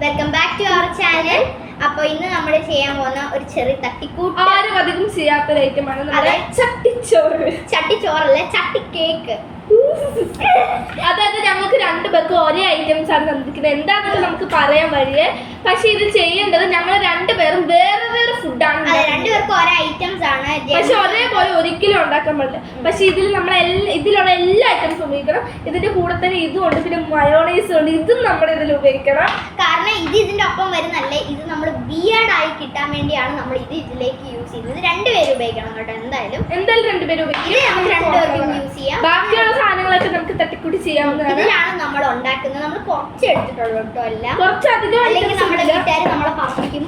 Welcome back to our channel. അപ്പോൾ ഇന്ന് നമ്മൾ ചെയ്യാൻ പോകുന്ന ഒരു ചെറിയ തട്ടിക്കൂട്ട്, ആരും അധികം ചെയ്യാത്ത ഒരു ഐറ്റമാണ് ചട്ടിച്ചോറ്. ചട്ടിച്ചോറല്ല, ചട്ടി കേക്ക്. അതായത് ഞങ്ങൾക്ക് രണ്ടുപേർക്കും ഒരേ ഐറ്റംസ് ആണ് തന്നിരിക്കുന്നത്. എന്താണെന്ന് നമുക്ക് പറയാൻ വഴിയേ. പക്ഷെ ഇത് ചെയ്യേണ്ടത് ഞങ്ങൾ രണ്ടുപേരും വേറെ വേറെ ഫുഡാണ്. രണ്ടുപേർക്കും ഒരേ ഐറ്റംസ് ആണ്, പക്ഷെ ഒരേപോലെ ഒരിക്കലും ഉണ്ടാക്കാൻ പറ്റില്ല. പക്ഷെ ഇതിൽ നമ്മൾ ഇതിലുള്ള എല്ലാ ഐറ്റംസും ഉപയോഗിക്കണം. ഇതിന്റെ കൂടെ തന്നെ ഇതും ഉണ്ട്, പിന്നെ മയോണൈസും ഉണ്ട്. ഇതും നമ്മൾ ഇതിൽ ഉപയോഗിക്കണം. കാരണം ഇതിന്റെ ഒപ്പം വരുന്നല്ലേ, ഇത് നമ്മൾ ബിയർഡായി കിട്ടാൻ വേണ്ടിയാണ് നമ്മൾ ഇതിലേക്ക് യൂസ് ചെയ്യുന്നത്. രണ്ടുപേരും ഉപയോഗിക്കണം കേട്ടോ. എന്തായാലും രണ്ടുപേരും ഉപയോഗിക്കും. രണ്ടുപേർക്കും യൂസ് ചെയ്യാം. ബാക്കിയുള്ള സാധനങ്ങളൊക്കെ നമുക്ക് തട്ടിക്കൂട്ടി ചെയ്യാവുന്നതാണ്. ഇതിലാണ് നമ്മൾ ഉണ്ടാക്കുന്നത്. നമ്മൾ കുറച്ച് എടുത്തിട്ടുള്ളൂ കേട്ടോ, എല്ലാം കുറച്ചധികം, അല്ലെങ്കിൽ നമ്മുടെ വീട്ടുകാർ നമ്മളെ പറപ്പിക്കും.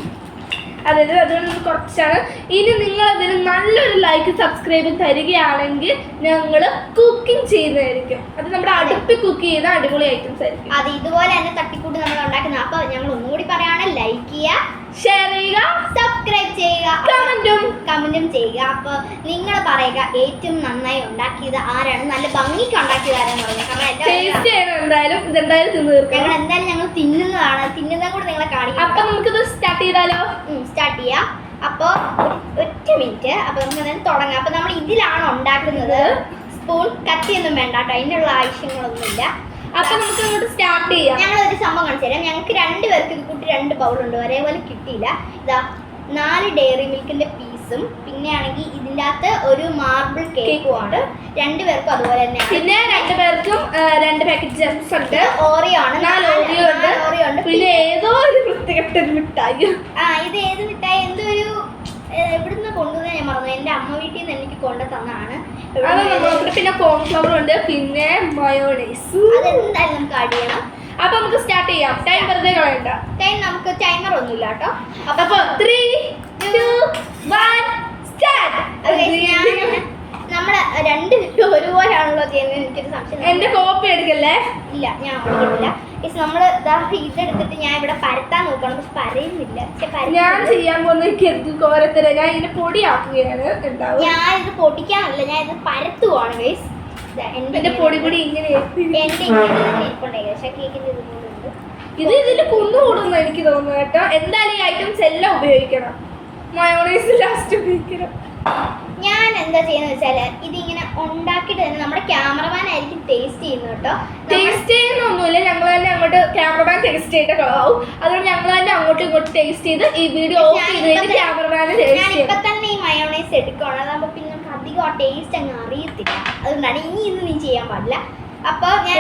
അതായത് അതുകൊണ്ട് കുറച്ചാണ്. ഇനി നിങ്ങൾ അതിന് നല്ലൊരു ലൈക്ക് സബ്സ്ക്രൈബ് തരികയാണെങ്കിൽ ഞങ്ങൾ കുക്കിംഗ് ചെയ്യുന്നതായിരിക്കും. അത് നമ്മുടെ അടുപ്പിൽ കുക്ക് ചെയ്യുന്ന അടിപൊളി ഐറ്റംസ് ആയിരിക്കും. അത് ഇതുപോലെ തന്നെ തട്ടിക്കൂട്ട് നമ്മൾ ഉണ്ടാക്കുന്നത്. അപ്പൊ ഞങ്ങൾ ഒന്നുകൂടി പറയാണ്, ലൈക്ക് ചെയ്യുക, ഷെയർ ചെയ്യുക, സബ്സ്ക്രൈബ് ചെയ്യുക, കമന്റും ചെയ്യുക. അപ്പൊ നിങ്ങൾ പറയുക ഏറ്റവും നന്നായി ഉണ്ടാക്കിയത് ആരാണ്, നല്ല ഭംഗിക്ക് ഉണ്ടാക്കിയത് ആരാന്ന് പറഞ്ഞു. കാരണം ഞങ്ങൾ തിന്നുന്നതാണ്, തിന്നുന്നതും കൂടെ നിങ്ങളെ കാണിക്കാം. അപ്പൊ നമുക്കിത് സ്റ്റാർട്ട് ചെയ്താലോ? സ്റ്റാർട്ട് ചെയ്യാം. അപ്പോൾ ഒറ്റ മിനിറ്റ്. അപ്പൊ നമുക്ക് തന്നെ തുടങ്ങാം. അപ്പൊ നമ്മൾ ഇതിലാണ് ഉണ്ടാക്കുന്നത്. സ്പൂൺ കത്തിയൊന്നും വേണ്ട കേട്ടോ, അതിനുള്ള ആവശ്യങ്ങളൊന്നുമില്ല. അപ്പൊ നമുക്ക് അങ്ങോട്ട് സ്റ്റാർട്ട് ചെയ്യാം. ഞങ്ങൾ ഒരു സംഭവം കാണിച്ചു തരാം. ഞങ്ങൾക്ക് രണ്ടുപേർക്ക് ഇത് കൂട്ടി 2 ബൗളുണ്ട്, ഒരേപോലെ കിട്ടിയില്ല. ഇതാ 4 ഡയറി മിൽക്കിന്റെ പീസും പിന്നെ ആണെങ്കിൽ ഇതിൻ്റെ അകത്ത് ഒരു മാർബിൾ കേക്കും ആണ്. രണ്ടുപേർക്കും അതുപോലെ തന്നെയാണ്. പിന്നെ രണ്ടുപേർക്കും 2 പാക്കറ്റ് ജംസ് ഉണ്ട്, ഓറിയോ ആണ്, 4 ഓറിയോ ഉണ്ട്. പിന്നെ ഏതോ ഒരു വൃത്തികെട്ട മിഠായി. ഇത് ഏത് മിഠായി, എന്തോ ഒരു എവിടുന്ന് കൊണ്ടുവന്ന് ഞാൻ മറന്നു. എൻ്റെ അമ്മ വീട്ടിൽ നിന്ന് എനിക്ക് കൊണ്ടു തന്നതാണ്. പിന്നെ കോൺഫ്ലവർ ഉണ്ട്, പിന്നെ മയോണൈസ്. അതെന്തായാലും നമുക്ക് ആഡ് ചെയ്യണം. അപ്പൊ നമുക്ക് സ്റ്റാർട്ട് ചെയ്യാം. ടൈം വെറുതെ കളയണ്ട. നമുക്ക് ടൈമർ ഒന്നുമില്ല കേട്ടോ. അപ്പൊ 3, 2, 1 സ്റ്റാർട്ട്. നമ്മള് രണ്ടുപേരും ഒരുപോലെയാണല്ലോ ചെയ്യുന്നത്. എനിക്കൊരു സംശയം. എന്റെ കോപ്പി എടുക്കല്ലേ? ഇല്ല, ഞാൻ എടുക്കില്ല. നമ്മള് ഇതെടുത്തിട്ട് ഞാൻ ഇവിടെ പരത്താൻ നോക്കണം, പക്ഷെ പരയുന്നില്ല. ഞാൻ ചെയ്യാൻ പോകുന്ന കോരത്തര ഞാൻ ഇതിന്റെ പൊടിയാക്കുകയാണ്. ഞാൻ ഇത് പൊടിക്കാനല്ല, ഞാൻ ഇത് പരത്തുവാണ് ഗൈസ്. എന്റെ പൊടി ഇങ്ങനെ ഇത് ഇതില് കുന്നുകൂടുന്നു എനിക്ക് തോന്നുന്നു കേട്ടോ. എന്തായാലും ഈ ഐറ്റംസ് എല്ലാം ഉപയോഗിക്കണം. മയോണൈസ് ലാസ്റ്റ് ഉപയോഗിക്കണം. ഞാൻ എന്താ ചെയ്യുന്ന വെച്ചാല് ഇതിങ്ങനെ ഉണ്ടാക്കിയിട്ട് തന്നെ നമ്മുടെ ക്യാമറമാൻ ആയിരിക്കും ടേസ്റ്റ് ചെയ്യുന്നത് കേട്ടോ. ടേസ്റ്റ് ചെയ്യുന്നൊന്നുമില്ല, ഞങ്ങൾ തന്നെ അങ്ങോട്ട് ക്യാമറമാൻ ടേസ്റ്റ് ചെയ്തിട്ട് കളാവും. അതുകൊണ്ട് ഞങ്ങൾ തന്നെ അങ്ങോട്ടും ഇങ്ങോട്ടും ടേസ്റ്റ് ചെയ്ത് ഈ വീഡിയോ ഓഫ് ചെയ്ത് ക്യാമറമാന് ഞാൻ ഇപ്പൊ തന്നെ ഈ മയോണൈസ് എടുക്കുകയാണ്. അതാകുമ്പോ പിന്നെ നമുക്ക് അധികം ആ ടേസ്റ്റ് അങ്ങ് അറിയത്തില്ല. അതുകൊണ്ടാണ് ഇന്ന് നീ ചെയ്യാൻ പാടില്ല. അപ്പൊ ഞാൻ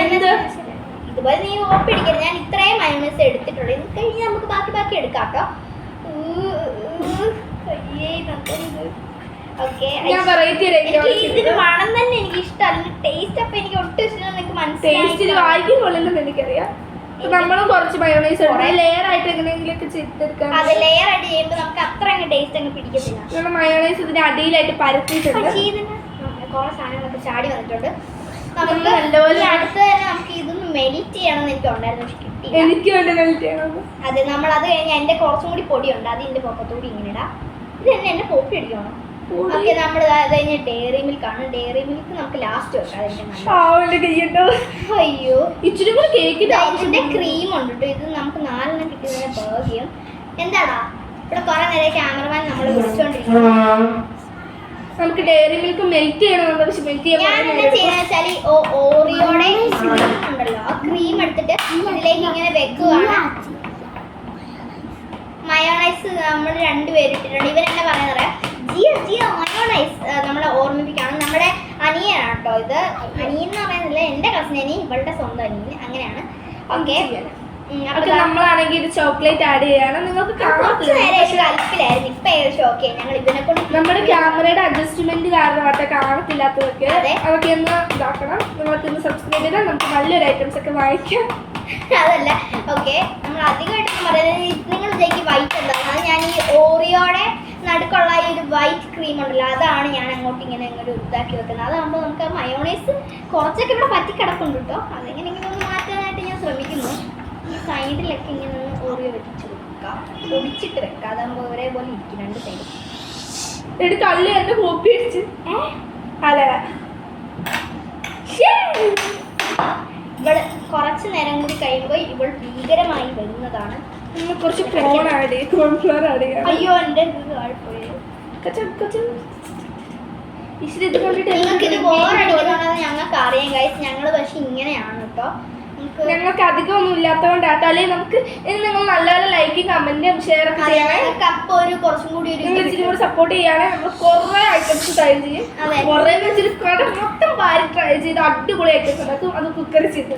ഇതുപോലെ നീ ഓപ്പിടിക്കരുത്. ഞാൻ ഇത്രയും മയോണൈസ് എടുത്തിട്ടുള്ളൂ. ഇത് കഴിഞ്ഞ് നമുക്ക് ബാക്കി എടുക്കാം കേട്ടോ. ഇതിന് മണം തന്നെ എനിക്ക് ഇഷ്ടമല്ല, ടേസ്റ്റ് അപ്പൊ എനിക്ക് ഒട്ടും ഇഷ്ടം. നിങ്ങൾക്ക് മനസ്സിലായി വായിക്കുന്നില്ലെന്ന് എനിക്കറിയാം. നമ്മളും കുറച്ച് മയോണൈസ് ലെയർ ആയിട്ട് എങ്ങനെയെങ്കിലൊക്കെ ചെയ്തെടുക്കാം. അത് ലെയർ ആയിട്ട് ചെയ്യുമ്പോൾ നമുക്ക് അത്ര അങ്ങ് ടേസ്റ്റ് അങ്ങ് പിടിക്കത്തില്ല. നമ്മൾ മയോണൈസ് ഇതിന്റെ അടിയിലായിട്ട് പരത്തിയിട്ടുണ്ട്. കുറെ സാധനങ്ങളൊക്കെ ചാടി വന്നിട്ടുണ്ട്. നമുക്ക് നല്ലപോലെ അടുത്ത് തന്നെ നമുക്ക് ഇതൊന്ന് മെൽറ്റ് ചെയ്യണമെന്ന് എനിക്ക് ഉണ്ടായിരുന്നു, പക്ഷെ കിട്ടിയില്ല. എനിക്ക് വേണ്ടി മെൽറ്റ് ചെയ്യണം. അതെ, നമ്മൾ അത് കഴിഞ്ഞാൽ എന്റെ കുറച്ചും കൂടി പൊടിയുണ്ട്, അത് ഇതിന്റെ പൊക്കത്തോടി ഇങ്ങനെ ഇടാം. ഇത് തന്നെ എന്നെ കോപ്പി അടിക്കണം. ഓക്കെ, നമ്മൾ കഴിഞ്ഞ ഡയറി മിൽക്ക് ആണ്. ഡയറി മിൽക്ക് നമുക്ക് ലാസ്റ്റ് വെക്കാം. അയ്യോ, ഇച്ചിരി കൂടി കേക്കിന്റെ ഇതിന്റെ ക്രീം ഉണ്ട് കേട്ടോ. ഇത് നമുക്ക് 4 കിട്ടിയതിനെ ഭാഗ്യം. എന്താടാ ഇവിടെ കുറെ നേരം ക്യാമറമാൻ നമ്മൾ വിളിച്ചോണ്ടിരിക്കുന്നു. നമുക്ക് ഡയറി മിൽക്ക് മെൽറ്റ് ചെയ്യണമെന്നുണ്ട്, പക്ഷെ മെൽറ്റ് ഞാൻ എന്താ ചെയ്യുന്നത് വെച്ചാൽ ഓറിയോടെ ഉണ്ടല്ലോ, ആ ക്രീം എടുത്തിട്ട് ഇതിലേക്ക് ഇങ്ങനെ വെക്കുകയാണ്. മയോണൈസ് നമ്മൾ 2 പേര് ഇട്ടിട്ടുണ്ട്. ഇവരെന്നെ പറയുന്നത് ജിയോ മയോണൈസ് നമ്മളെ ഓർമ്മിപ്പിക്കുകയാണ്. നമ്മുടെ അനിയനാണ് കേട്ടോ ഇത്. അനിയൻ എന്ന് പറയുന്നില്ല, എൻ്റെ കസിൻ അനിയൻ, ഇവളുടെ സ്വന്തം അനിയൻ, അങ്ങനെയാണ്. ഓക്കെ, നമ്മളാണെങ്കിൽ ഇത് ചോക്ലേറ്റ് ആഡ് ചെയ്യാണ്. നിങ്ങൾക്ക് കൽപ്പിലായിരുന്നു, ഇപ്പൊ ഏകദേശം ഓക്കെ. ഞങ്ങൾ ഇതിനെ കൊണ്ട് നമ്മുടെ ക്യാമറയുടെ അഡ്ജസ്റ്റ്മെന്റ് കാരണമായിട്ട് കാണത്തില്ലാത്തതൊക്കെ അതൊക്കെ ഒന്ന് ഇതാക്കണം. നിങ്ങൾക്ക് ഒന്ന് സബ്സ്ക്രൈബ് ചെയ്താൽ നമുക്ക് നല്ലൊരു ഐറ്റംസ് ഒക്കെ വാങ്ങിക്കാം. അതല്ല, ഓക്കെ, നമ്മൾ അധികമായിട്ടൊന്നും പറയുന്നത് നിങ്ങൾ വിചാരിക്കും വൈറ്റ് എന്താണ്. അത് ഞാൻ ഈ ഓറിയോടെ നടുക്കുള്ള ഈ ഒരു വൈറ്റ് ക്രീം ഉണ്ടല്ലോ, അതാണ് ഞാൻ അങ്ങോട്ട് ഇങ്ങനെ ഇതാക്കി വെക്കുന്നത്. അതാകുമ്പോൾ നമുക്ക് മയോണൈസ് കുറച്ചൊക്കെ ഇവിടെ പറ്റിക്കിടപ്പുണ്ട് കേട്ടോ. അതെങ്ങനെയെങ്കിലും ഒന്ന് മാറ്റാനായിട്ട് ഞാൻ ശ്രമിക്കുന്നു. ഈ സൈഡിലൊക്കെ ഇങ്ങനെ ഒന്ന് ഓറിയോ വെച്ച് വെക്കാം, പൊടിച്ചിട്ട് വെക്കാം. അതാകുമ്പോൾ ഒരേപോലെ ഇരിക്കും 2 സൈഡും. എടുത്ത് അല്ല എന്റെ കോപ്പി അടിച്ച് അല്ല ഇവൾ കുറച്ച് നേരം കൂടി കഴിയുമ്പോൾ ഇവൾ ഭീകരമായി വരുന്നതാണ്. നമ്മൾ കുറച്ച് കോൺ ആഡ് ചെയ്യും, കോൺഫ്ലവർ ആഡ് ചെയ്യാം. അയ്യോ എൻ്റെ ഇത് ആയിപ്പോയി. ഇച്ചിരി ഇത് കണ്ടിട്ട് നിങ്ങൾക്ക് ഇത് ബോറടിക്കുന്നുണ്ടെന്ന് ഞങ്ങൾക്ക് അറിയാം ഗൈസ്. ഞങ്ങൾ പക്ഷെ ഇങ്ങനെയാണ് കേട്ടോ. ഞങ്ങൾക്ക് അധികമൊന്നും ഇല്ലാത്തതുകൊണ്ടാട്ടോ. അല്ലെങ്കിൽ നമുക്ക് ഇനി നിങ്ങൾ നല്ല നല്ല ലൈക്കും കമന്റും ഷെയർ ഒക്കെ ചെയ്യണേ. അപ്പൊ ഒരു കുറച്ചും കൂടി നിങ്ങൾ ഇച്ചിരി കൂടി സപ്പോർട്ട് ചെയ്യുകയാണെങ്കിൽ നമ്മൾ കുറേ ഐറ്റംസ് ട്രൈ ചെയ്യും. കുറേ വെച്ചിട്ട് കട മൊത്തം പാരി ട്രൈ ചെയ്ത് അടിപൊളി ഐറ്റംസ് ഉണ്ടാക്കും. അത് കുക്കറി ചെയ്ത്.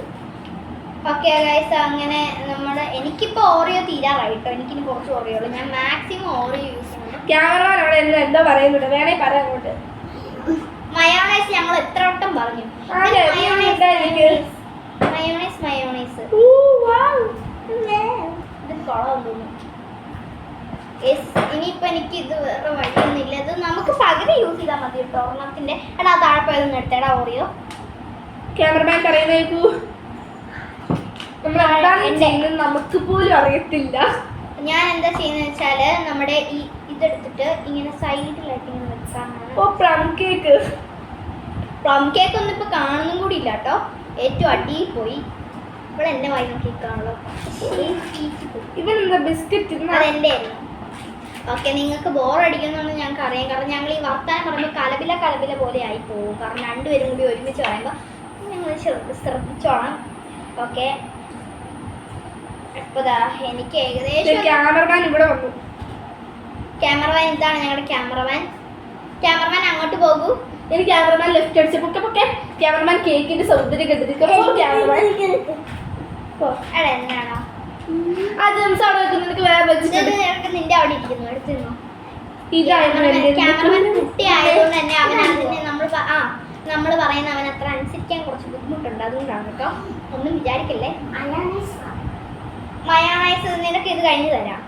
ഓക്കെ ഗൈസ്, അങ്ങനെ നമ്മുടെ എനിക്കിപ്പോ ഓറിയോ തീരാറായിട്ടോ. എനിക്കിനി കുറച്ച് ഓറിയോ ഉള്ളൂ. ഞാൻ മാക്സിമം ഓറിയോ യൂസ് ചെയ്യുന്നു. ക്യാമറമാൻ അവിടെ എന്താ പറയുന്നുണ്ട്, വേണേ പറയാം അങ്ങോട്ട്. മയോണൈസ് ഞങ്ങൾ എത്ര വട്ടം പറഞ്ഞു. മയോണൈസ് ഇത് കുളം തോന്നുന്നു. ഇനിയിപ്പോ എനിക്ക് ഇത് വേറെ വഴിയൊന്നുമില്ല. ഇത് നമുക്ക് പകുതി യൂസ് ചെയ്താൽ മതി കേട്ടോ ഒരെണ്ണത്തിന്റെ. എടാ താഴെ പോയതൊന്നും എടുത്തേടാ ഓറിയോ. ക്യാമറമാൻ പറയുന്നേക്കൂ. നമ്മൾ എന്താണ് ചെയ്യുന്നത് നമുക്ക് പോലും അറിയത്തില്ല. ഞാൻ എന്താ ചെയ്യുന്നത് വെച്ചാല് നമ്മുടെ ഈ ഇതെടുത്തിട്ട് ഇങ്ങനെ സൈഡിലായിട്ട് ഇങ്ങനെ വെച്ചാണ്. Plum cake. പ്ലം കേക്ക് ഒന്നും ഇപ്പൊ കാണുന്നും കൂടി ഇല്ല കേട്ടോ. ഏറ്റവും അടിയിൽ പോയി. ഇപ്പോൾ എന്റെ വായി നോക്കിക്കാണല്ലോ. ഇവനെന്താ ബിസ്ക്കറ്റ്? അതെന്റെ ആയിരുന്നു. ഓക്കെ, നിങ്ങൾക്ക് ബോറടിക്കുന്നുണ്ടെന്ന് ഞങ്ങൾക്ക് അറിയാം. കാരണം ഞങ്ങൾ ഈ വർത്താനം പറയുമ്പോൾ കലബില പോലെ ആയി പോകും. കാരണം രണ്ടുപേരും കൂടി ഒരുമിച്ച് പറയുമ്പോൾ ഞങ്ങൾ ശ്രദ്ധിച്ചോളാം. ഓക്കെ, ഇപ്പതാ എനിക്ക് ഏകദേശം ക്യാമറമാൻ ഇവിടെ വന്നു. ക്യാമറമാൻ ഇതാണ് ഞങ്ങളുടെ ക്യാമറമാൻ. ക്യാമറമാൻ അങ്ങോട്ട് പോകൂ. എനിക്ക് ക്യാമറമാൻ ലെഫ്റ്റ് അടിച്ച പൊക്കെ ക്യാമറമാൻ കേക്കിന്റെ സൗന്ദര്യം കണ്ടിരിക്കും. ക്യാമറമാൻ എടാ എന്നാണോ ആ ജെംസ് അവിടെ വെക്കുന്നത്? നിനക്ക് വേറെ വെച്ചിട്ട് നിന്റെ അവിടെ ഇരിക്കുന്നു, എടുത്തിരുന്നു. ഇതായിരുന്നു ക്യാമറമാൻ കുട്ടി ആയതുകൊണ്ട് തന്നെ അവൻ അതിന് നമ്മൾ പറയുന്ന അവൻ അത്ര അനുസരിക്കാൻ കുറച്ച് ബുദ്ധിമുട്ടുണ്ട്. അതുകൊണ്ടാണ് കേട്ടോ, ഒന്നും വിചാരിക്കല്ലേ. മയോണൈസ് നിനക്ക് ഇത് കഴിഞ്ഞ് തരാം.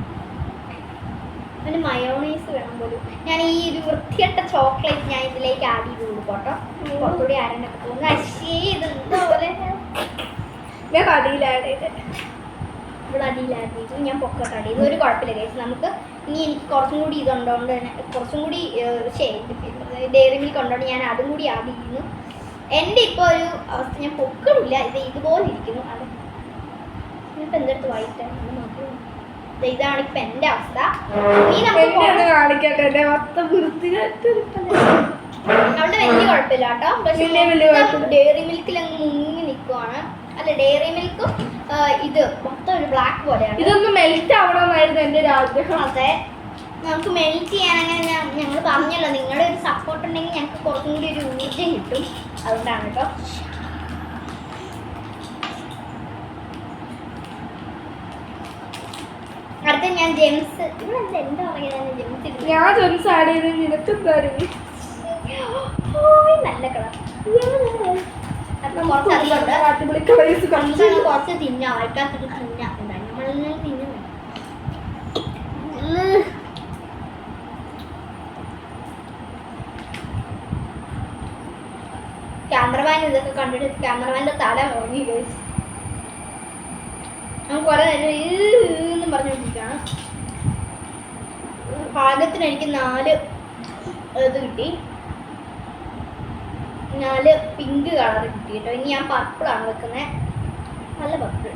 അവന് മയോണൈസ് വേണം പോലും. ഞാൻ ഈ ഒരു വൃത്തികെട്ട ചോക്ലേറ്റ് ഞാൻ ഇതിലേക്ക് ആഡ് ചെയ്ത് കൊടുക്കോട്ടോ. കുറച്ചുകൂടി ആരണ്ടൊക്കെ തോന്നുന്നു. അശ്ശേ, ഇതെന്താ പോലെ ഞാൻ അടിയിലാഡ് ചെയ്ത് ഇവിടെ അടിയിലാഡ് ചെയ്തു. ഞാൻ പൊക്കത്ത് ആഡ് ചെയ്തു. ഒരു കുഴപ്പമില്ല കേസ്. നമുക്ക് ഇനി എനിക്ക് കുറച്ചും കൂടി ഇതുണ്ടോണ്ട് തന്നെ കുറച്ചും കൂടി ഡയറി മിൽക്ക് ഉണ്ടോണ്ട് ഞാൻ അതും കൂടി ആഡ് ചെയ്യുന്നു. എൻ്റെ ഇപ്പോൾ ഒരു അവസ്ഥ, ഞാൻ പൊക്കണില്ല. ഇത് ഇതുപോലെ ഇരിക്കുന്നു. അത് ഇപ്പം എന്തെടുത്ത് വായിട്ടാണ് ഇതാണ് ഇപ്പം എൻ്റെ അവസ്ഥ. നീ കാണിക്കട്ടെ എന്റെ മൊത്തം വൃത്തികെട്ട്. അവളുടെ വലിയ കുഴപ്പമില്ല കേട്ടോ. പക്ഷേ ഡയറി മിൽക്കിൽ അങ്ങ് മുങ്ങി നിൽക്കുവാണ്. അല്ല, ഡയറി മിൽക്കും ഇത് മൊത്തം ഒരു ബ്ലാക്ക് പോലെയാണ്. ഇതൊന്ന് മെൽറ്റ് ആവണമെന്നായിരുന്നു എൻ്റെ ഒരു ആഗ്രഹം. അതെ, നമുക്ക് മെൽറ്റ് ചെയ്യാൻ അങ്ങനെ ഞങ്ങൾ പറഞ്ഞല്ലോ, നിങ്ങളുടെ ഒരു സപ്പോർട്ട് ഉണ്ടെങ്കിൽ ഞങ്ങൾക്ക് കുറച്ചും കൂടി ഒരു ഊർജ്ജം കിട്ടും. അതുകൊണ്ടാണ് കേട്ടോ. അടുത്ത ഞാൻ ജെംസ്. ഇവിടെ എന്താ പറയുക, ജെംസ് ഞാൻ ജെംസ് ആഡ് ചെയ്ത് നിനക്ക് എന്തായാലും നല്ല കളർ. കുറച്ച് തിന്നാം, വൈകാത്തൊരു തിന്നാം. എന്താ നമ്മളെല്ലാം തിന്നു. ക്യാമറമാൻ ഇതൊക്കെ കണ്ടിട്ട് ക്യാമറമാൻ്റെ തല ഉറങ്ങി. ഞാൻ കുറെ നേരം പറഞ്ഞുകൊണ്ടിരിക്കുകയാണ്. പാകത്തിന് എനിക്ക് 4 ഇത് കിട്ടി. 4 പിങ്ക് കളർ കിട്ടി കേട്ടോ. ഇനി ഞാൻ പർപ്പിളാണ് വെക്കുന്നത്. നല്ല പർപ്പിൾ.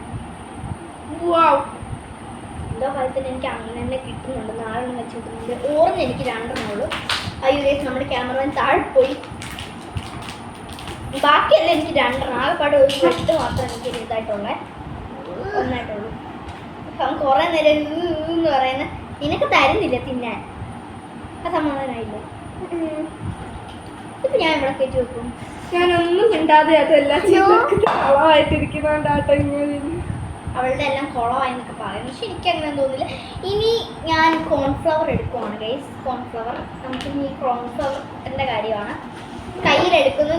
എന്തോ കാര്യത്തിന് എനിക്ക് അങ്ങനെ തന്നെ കിട്ടുന്നുണ്ട്. 4 വെച്ച് കിട്ടുന്നുണ്ട്. ഓറഞ്ച് എനിക്ക് 2 ഉള്ളൂ. അയ്യോ, നമ്മുടെ ക്യാമറമാൻ താഴെ പോയി. ബാക്കിയല്ല എനിക്ക് 2. ആകെപ്പാട് ഒരു 8 മാത്രം എനിക്ക് ഇതായിട്ടുള്ളേ, ഒന്നായിട്ടുള്ളൂ. അപ്പം കുറേ നേരം എന്ന് പറയുന്ന നിനക്ക് തരുന്നില്ല തിന്നാൻ. ആ സമാധാനമായില്ല. ഇപ്പം ഞാൻ ഇവിടെ കയറ്റി വെക്കും. ഞാനൊന്നും മിണ്ടാതെ അതെല്ലാം കളവായിട്ടിരിക്കുന്നോണ്ടാട്ടോ ഇങ്ങനെ. അവളുടെ എല്ലാം കുളമായി എന്നൊക്കെ പറയും. പക്ഷെ എനിക്കങ്ങനെ തോന്നില്ല. ഇനി ഞാൻ കോൺഫ്ലവർ എടുക്കുവാണ് ഗൈസ്. കോൺഫ്ലവർ നമുക്കിനി കോൺഫ്ലവറിൻ്റെ കാര്യമാണ്. കയ്യിലെടുക്കുന്നു.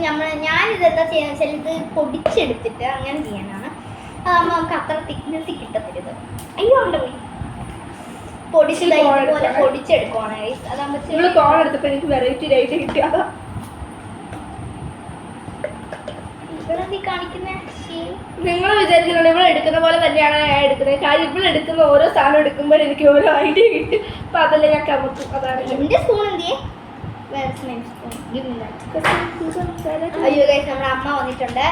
ഞാനിതെന്താ ചെയ്യുന്നത് വെച്ചാൽ ഇത് പൊടിച്ചെടുത്തിട്ട് അങ്ങനെ ചെയ്യാനാണ്. അതാകുമ്പോൾ നമുക്ക് അത്ര തിക്നെസ് കിട്ടത്തില്ല. അയ്യോ ഉണ്ട് പോയി. പൊടിച്ചതുപോലെ പൊടിച്ചെടുക്കുവാണ് ഗൈസ്. അതാകുമ്പോൾ കോൺ എടുത്തപ്പോൾ എനിക്ക് വെറൈറ്റി ആയിട്ട് കിട്ടിയതാ. ഇവിടെ കാണിക്കുന്ന നിങ്ങൾ വിചാരിക്കുന്നുണ്ട് ഇവിടെ എടുക്കുന്ന പോലെ തന്നെയാണ് ഞാൻ എടുക്കുന്നത്. കാര്യം ഇവിടെ എടുക്കുന്ന ഓരോ സാധനം എടുക്കുമ്പോൾ എനിക്ക് ഓരോ ഐഡിയ കിട്ടും. അപ്പം അതല്ലേ ഞാൻ കമത്തും. അതാണ് എൻ്റെ സ്പൂൺ എന്തിയെ. അയ്യോ ഗൈസ്, നമ്മുടെ അമ്മ വന്നിട്ടുണ്ട്.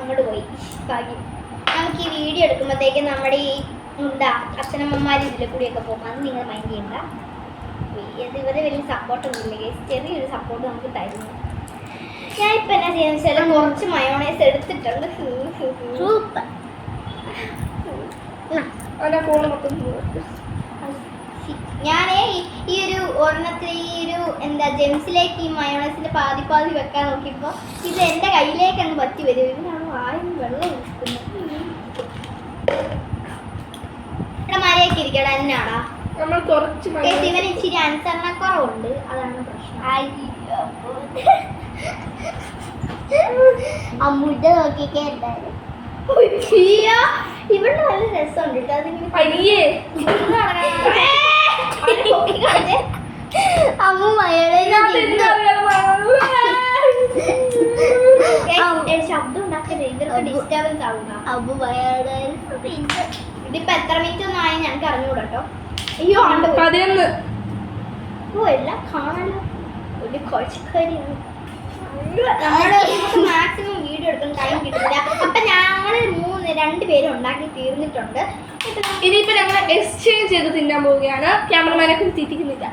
അങ്ങോട്ട് പോയി. ഭാഗ്യം. നമുക്ക് ഈ വീഡിയോ വീഡിയോ എടുക്കുമ്പോഴത്തേക്ക് നമ്മുടെ ഈ എന്താ അച്ഛനമ്മമാർ ഇതിലെ കൂടിയൊക്കെ പോകും. അത് നിങ്ങൾ മൈൻഡ് ചെയ്യണ്ട. ഇവരെ വലിയ സപ്പോർട്ടൊന്നും ഇല്ല, ചെറിയൊരു സപ്പോർട്ട് നമുക്ക് തരുന്നു. ഞാൻ ഇപ്പം എന്നാ ചെയ്യുന്ന വെച്ചാൽ കുറച്ച് മയോണൈസ് എടുത്തിട്ടുണ്ട്. സൂപ്പർ. ഞാനേ ഈ ഒരു ഒരെണ്ണത്തിൽ ഈ ഒരു എന്താ ജെംസിലേക്ക് ഈ മയോണൈസിന്റെ പാതി പാതി വെക്കാൻ നോക്കിയപ്പോൾ ഇത് എൻ്റെ കയ്യിലേക്ക് അങ്ങ് പറ്റി വരും. ഇവനാണ് വായും വെള്ളം ഒഴിക്കുന്നത്. ഇവിടെ മരയൊക്കെ ഇരിക്കടാ എന്നാടാ. നമ്മൾ കുറച്ച് ഇവന് ഇച്ചിരി അനുസരണക്കുറവുണ്ട്, അതാണ് പ്രശ്നം. അമ്മുന്റെ നോക്കിയൊക്കെ ഉണ്ടായിരുന്നു. ഇവിടെ നല്ല രസമുണ്ട് കേട്ടോ. അമ്മ ശബ്ദം ഉണ്ടാക്കരുത്, ഇതൊക്കെ ഡിസ്റ്റർബൻസ് ആവുക. ഇതിപ്പോ എത്ര മിനിറ്റ് ഒന്നും ആയി ഞങ്ങൾക്ക് അറിഞ്ഞൂടാ കേട്ടോ. അയ്യോ 11. ഓ എല്ലാം കാണാലോ. ഒരു കൊച്ചക്കരിയാണ്. മാക്സിമം വീഡിയോ എടുക്കാൻ ടൈം കിട്ടില്ല. അപ്പൊ ഞങ്ങള് 2 പേരും ഉണ്ടാക്കി തീർന്നിട്ടുണ്ട്. ഇനിയിപ്പോ ഞങ്ങൾ എക്സ്ചേഞ്ച് ചെയ്ത് തിന്നാൻ പോവുകയാണ്. ക്യാമറമാനൊക്കെ തീറ്റിക്കുന്നില്ല.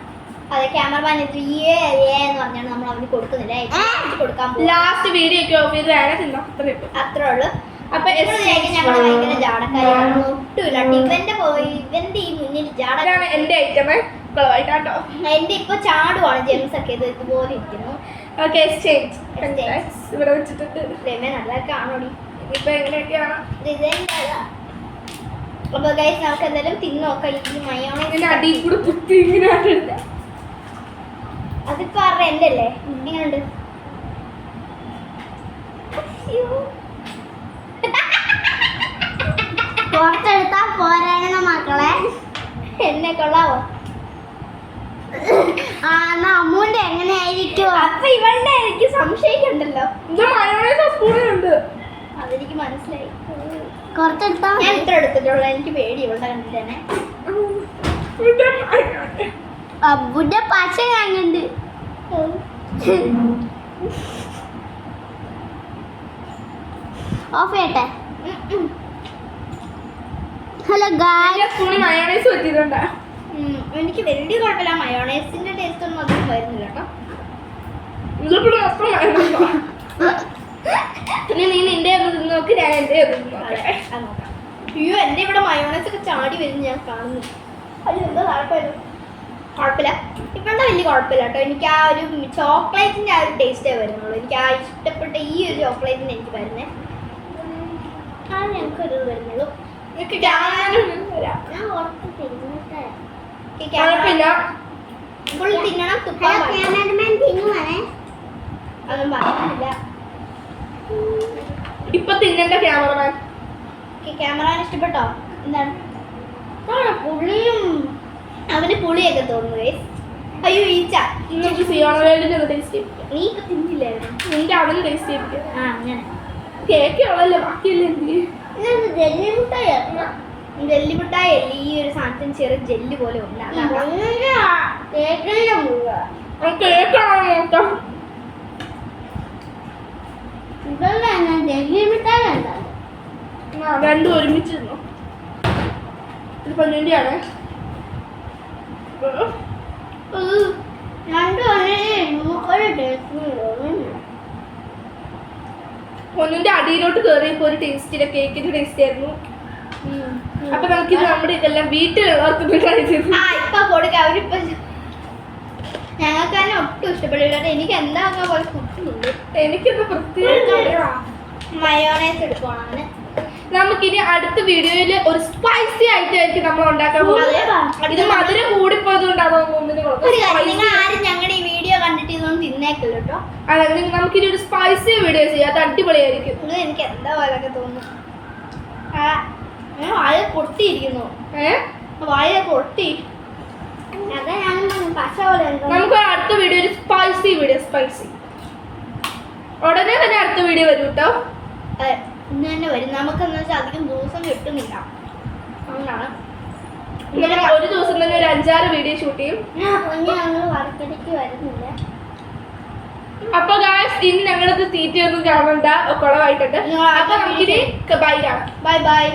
അതെ, ക്യാമറമാൻ എന്ന് പറഞ്ഞാണ് നമ്മൾ അവന് കൊടുക്കുന്നില്ല. കൊടുക്കാൻ ലാസ്റ്റ് വീഡിയോ ഒക്കെ ഓഫ് ചെയ്ത് വേണേ തിന്നാം. അത്രേ ഉള്ളൂ. അപ്പൊ ഞങ്ങൾ ഭയങ്കര ജാടക്കാരിയാണ്. ഒട്ടുമില്ല. ഇവന്റെ ഈ മുന്നിൽ ജാടക്കാണ്. എന്റെ ഐറ്റം കുളവായിട്ടാട്ടോ. എന്റെ ഇപ്പൊ ചാടുവാണ്. ജെംസ് ഒക്കെ ഇത് ഇതുപോലെ ഇരിക്കുന്നു. ഓക്കെ, എക്സ്ചേഞ്ച് ഇവിടെ വെച്ചിട്ടുണ്ട്. നല്ല കാണോടി. ഇപ്പൊ എങ്ങനെയൊക്കെയാണ് അപ്പൊ ഗൈസ് നമുക്ക് എന്തായാലും തിന്നു നോക്കാം. ഈ മയോണൈസ് അടി കൂടെ കുത്തി ഇങ്ങനെ അതിപ്പോ ആരുടെ എന്റെ അല്ലേ? എങ്ങനെയുണ്ട്? പുറത്തെടുത്താ പോരാണ മക്കളെ. എന്നെ കൊള്ളാവോ? അമ്മൂന്റെ എങ്ങനെയായിരിക്കും? അപ്പൊ ഇവളുടെ എനിക്ക് സംശയിക്കണ്ടല്ലോ. ഉണ്ട്, അതെനിക്ക് മനസ്സിലായി. കുറച്ചെടുത്താ ഞാൻ ഇത്ര എടുത്തിട്ടുള്ളൂ. എനിക്ക് പേടി ഇവളുടെ കണ്ടിട്ട് തന്നെ. അബുന്റെ പശ കാണുന്നുണ്ട്. ഓഫ് ചെയ്യട്ടെ. ഹലോ ഗായ്സ്, മയോണൈസ് പറ്റിയതുകൊണ്ടാ. എനിക്ക് വലിയ കുഴപ്പമില്ല. മയോണൈസിന്റെ ടേസ്റ്റ് ഒന്നും അധികം വരുന്നില്ല കേട്ടോ. പിന്നെ നീ നിന്റെ ഒന്ന് നോക്കി, ഞാൻ എന്റെ അയ്യോ, എന്റെ ഇവിടെ മയോണൈസ് ഒക്കെ ചാടി വരും ഞാൻ കാണുന്നു. അത് എന്താ കുഴപ്പമില്ല. ഇവളുടെ വലിയ കുഴപ്പമില്ല കേട്ടോ. എനിക്ക് ആ ഒരു ചോക്ലേറ്റിന്റെ ആ ഒരു ടേസ്റ്റേ വരുന്നുള്ളൂ. എനിക്ക് ആ ഇഷ്ടപ്പെട്ട ഈ ഒരു ചോക്ലേറ്റിന് എനിക്ക് വരുന്നേ. ആ ഞങ്ങൾക്കൊരു വരുന്നുള്ളൂ. തിന്നണം, തുപ്പാൻ അതൊന്നും പറയുന്നില്ല. ഇപ്പൊ തിന്നണ്ട ക്യാമറമാൻ. ക്യാമറമാൻ ഇഷ്ടപ്പെട്ടോ? എന്താണ് പുളിയും അവന് പുളിയൊക്കെ തോന്നുന്നു. അയ്യോ ഈച്ച. നിങ്ങൾക്ക് സിയോണ വേൾഡിന്റെ ടേസ്റ്റ് ചെയ്യിപ്പിക്കാം. നീ ഇപ്പൊ തിന്നില്ലായിരുന്നു. നിന്റെ അവന് ടേസ്റ്റ് ചെയ്യിപ്പിക്കാം. അങ്ങനെ കേക്ക് ഉള്ളല്ലോ, ബാക്കിയല്ലേ എന്ത്? ജെല്ലി മിഠായി അല്ലേ ഈ ഒരു സാധനത്തിന് ചെറിയ ജെല്ലി പോലെ ഉണ്ട്. കേക്കാണോ നോക്കാം. ജെല്ലി മിഠായി രണ്ടും ഒരുമിച്ച് തിന്നോ. ഇത് പൊന്നിന്റെയാണ്. പൊന്നിന്റെ അടിയിലോട്ട് കയറിയപ്പോ ഒരു ടേസ്റ്റില്ല, കേക്കിന്റെ ടേസ്റ്റ് ആയിരുന്നു. അപ്പൊ നമുക്കിത് നമ്മുടെ ഇതെല്ലാം വീട്ടിലുള്ളവർക്ക് ട്രൈ ചെയ്തു. ഇപ്പൊ കൊടുക്കാം. അവരിപ്പോ ഞങ്ങൾക്ക് തന്നെ ഒട്ടും ഇഷ്ടപ്പെടില്ല. എനിക്ക് എന്താ പോലെ കുത്തുന്നുണ്ട്. എനിക്കൊന്ന് പ്രത്യേക മയോണൈസ് എടുക്കണം. അങ്ങനെ നമുക്കിനി അടുത്ത വീഡിയോയിൽ ഒരു സ്പൈസി ആയിട്ടായിരിക്കും നമ്മൾ ഉണ്ടാക്കാൻ പോകുന്നത്. ഇത് മധുരം കൂടിപ്പോയതുകൊണ്ടാണോ ആരും ഞങ്ങളുടെ ഈ വീഡിയോ കണ്ടിട്ട് ഇതൊന്നും തിന്നേക്കില്ല കേട്ടോ. അതെ, നമുക്കിനി ഒരു സ്പൈസി വീഡിയോ ചെയ്യാം. അത് അടിപൊളിയായിരിക്കും. എനിക്ക് എന്താ പോലൊക്കെ തോന്നുന്നു. വായ പൊട്ടിയിരിക്കുന്നു. വായ പൊട്ടി. അതാ ഞാൻ പശ പോലെ. നമുക്ക് അടുത്ത വീഡിയോ ഒരു സ്പൈസി വീഡിയോ. സ്പൈസി ഉടനെ തന്നെ അടുത്ത വീഡിയോ വരും കേട്ടോ. ഇന്ന് തന്നെ വരും. നമുക്കെന്ന് വെച്ചാൽ അധികം ദിവസം കിട്ടുന്നില്ല. അതുകൊണ്ടാണ് ഒരു ദിവസം തന്നെ ഒരു 5-6 വീഡിയോ ഷൂട്ട് ചെയ്യും. ഞങ്ങൾ വർക്കടിക്ക് വരുന്നില്ല. അപ്പൊ ഗായ്സ്, ഇനി ഞങ്ങളത് തീറ്റയൊന്നും കാണണ്ട, കുളമായിട്ടുണ്ട്. അപ്പൊ നമുക്കിനി ബൈ. Bye bye.